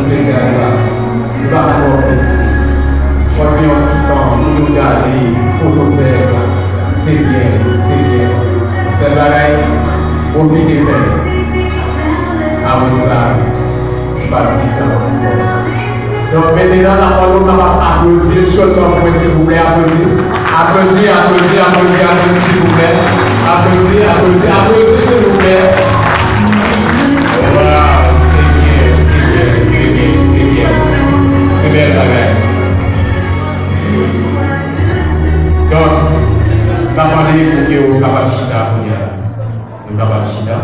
spécial ça. Nous allons voir ici. On a un petit temps pour nous garder, photo faire. C'est bien, c'est bien. C'est pareil, profitez faire. Après ça, pas de temps. Donc maintenant, on va applaudir chaudement, s'il vous plaît, applaudir. Applaudissez, s'il vous plaît. Applaudissez, s'il vous plaît. Voilà, c'est bien, pareil. Donc, on va parler pour que vous capacita, capacita.